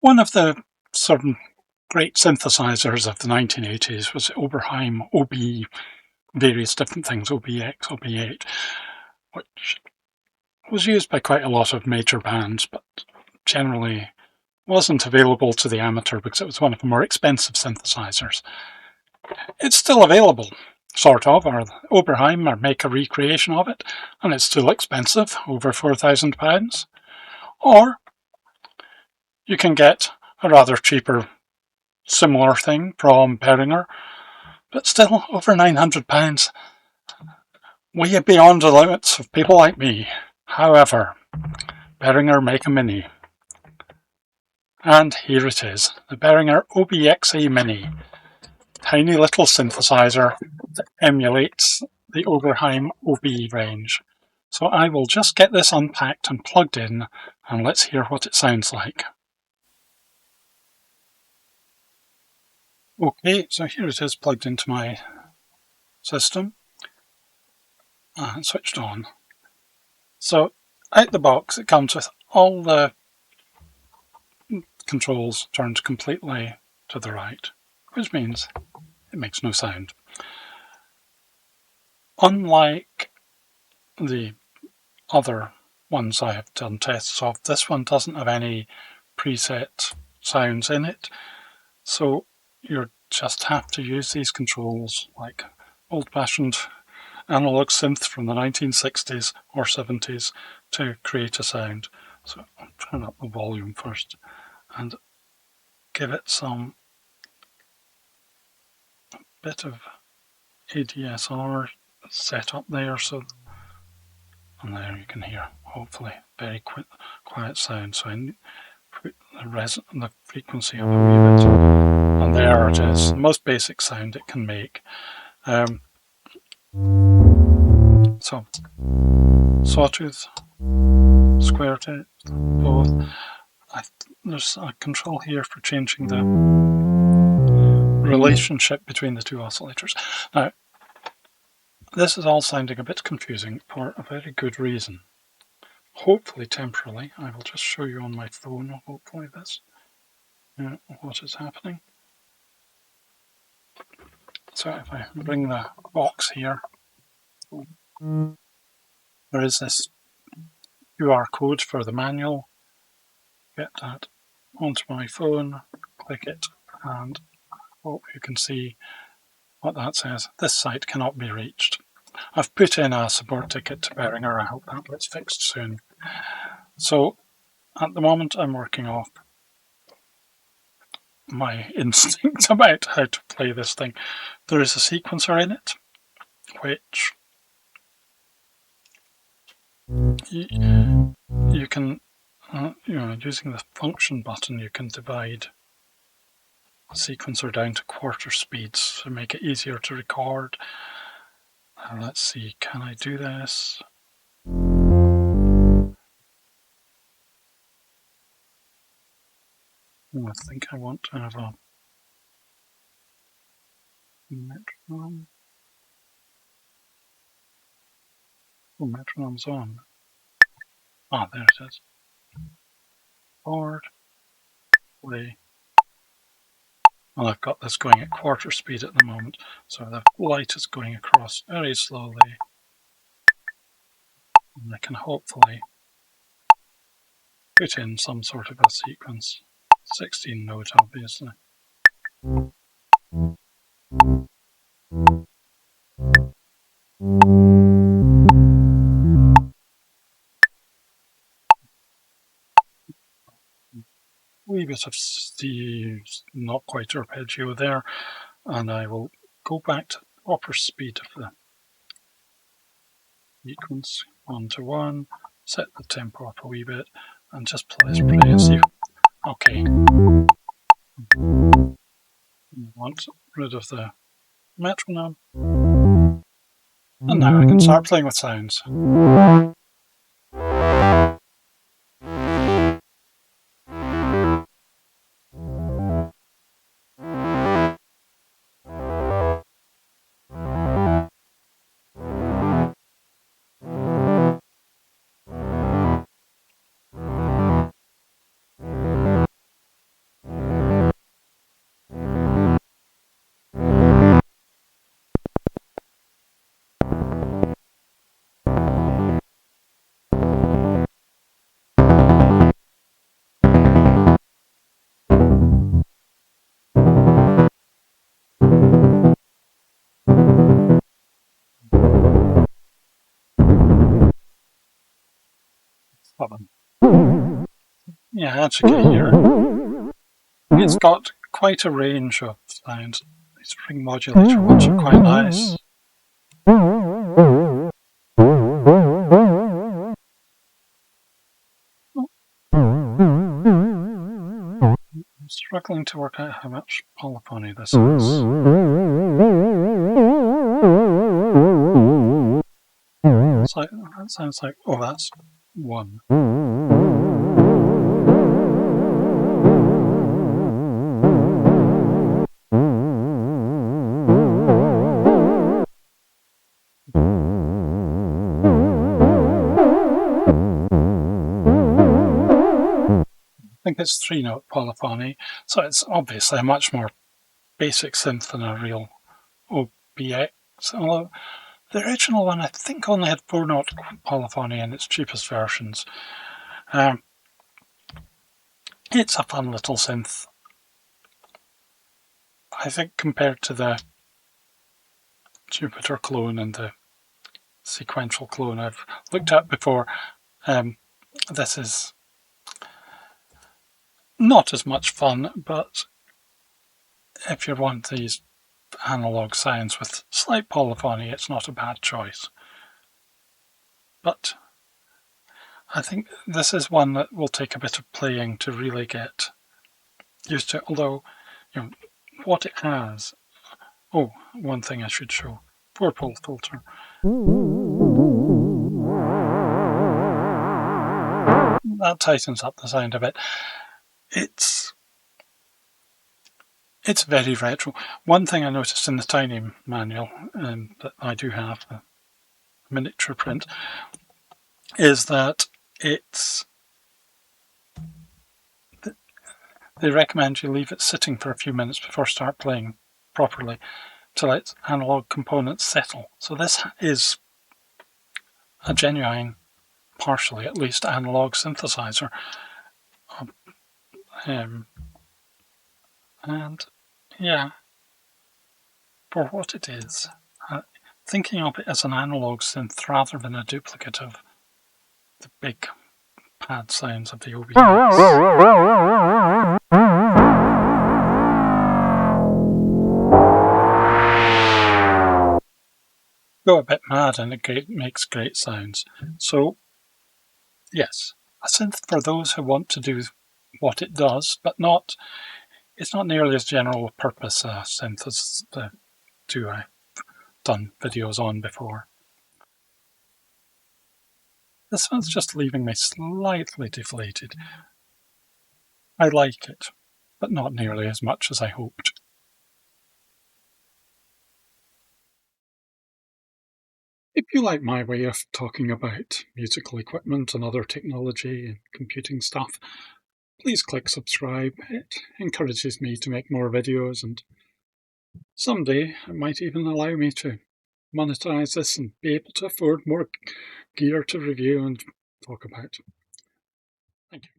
One of the sort of great synthesizers of the 1980s was Oberheim UB, various different things, OBX, OB8, which was used by quite a lot of major bands, but generally wasn't available to the amateur because it was one of the more expensive synthesizers. It's still available, sort of, or Oberheim or make a recreation of it, and it's still expensive, over £4,000. Or you can get a rather cheaper similar thing from Behringer, but still over £900, way beyond the limits of people like me. However, Behringer make a Mini. And here it is, the Behringer UB Xa Mini. Tiny little synthesizer that emulates the Oberheim UB range. So I will just get this unpacked and plugged in, and let's hear what it sounds like. Okay, so here it is plugged into my system and switched on. So out the box it comes with all the controls turned completely to the right, which means it makes no sound. Unlike the other ones I have done tests of, this one doesn't have any preset sounds in it, so you just have to use these controls like old-fashioned analog synth from the 1960s or 70s to create a sound. So I'll turn up the volume first and give it some bit of ADSR set up there, so and there you can hear hopefully very quiet sound. So I put the frequency up a wee bit, and there it is, the most basic sound it can make. So sawtooth, square tooth, both. There's a control here for changing the relationship between the two oscillators. Now, this is all sounding a bit confusing for a very good reason. Hopefully temporarily, I will just show you on my phone, hopefully this, what is happening. So if I bring the box here, there is this QR code for the manual. Get that onto my phone, click it, and hope you can see what that says. This site cannot be reached. I've put in a support ticket to Behringer. I hope that gets fixed soon. So at the moment I'm working off my instinct about how to play this thing. There is a sequencer in it, which you can, using the function button, you can divide a sequencer down to quarter speeds to make it easier to record. Let's see, can I do this? I think I want to have a metronome. Oh, metronome's on. Ah, there it is. Forward, play. Well, I've got this going at quarter speed at the moment, so the light is going across very slowly. And I can hopefully put in some sort of a sequence. 16 note, obviously. Wee bit of the not quite arpeggio there, and I will go back to the upper speed of the sequence 1 to 1, set the tempo up a wee bit, and just play and see. Okay. I want rid of the metronome, and now I can start playing with sounds. Yeah, as you can hear, it's got quite a range of sounds. This ring modulator ones are quite nice. I'm struggling to work out how much polyphony this is. So that sounds like, oh, that's 1. I think it's 3-note polyphony, so it's obviously a much more basic synth than a real OBX, although the original one I think only had 4-note polyphony in its cheapest versions. It's a fun little synth. I think compared to the Jupiter clone and the sequential clone I've looked at before, this is not as much fun, but if you want these analog sounds with slight polyphony, it's not a bad choice. But I think this is one that will take a bit of playing to really get used to, although, you know, what it has. Oh, one thing I should show. 4-pole filter. That tightens up the sound a bit. It's very retro. One thing I noticed in the Tiny manual that I do have, a miniature print, is that they recommend you leave it sitting for a few minutes before start playing properly to let analog components settle. So this is a genuine, partially at least, analog synthesizer. And yeah, for what it is, thinking of it as an analog synth rather than a duplicate of the big pad sounds of the OBX. Go a bit mad and it makes great sounds. So, yes, a synth for those who want to do what it does, but it's not nearly as general a purpose a synth as the two I've done videos on before. This one's just leaving me slightly deflated. I like it, but not nearly as much as I hoped. If you like my way of talking about musical equipment and other technology and computing stuff, please click subscribe. It encourages me to make more videos, and someday it might even allow me to monetize this and be able to afford more gear to review and talk about. Thank you.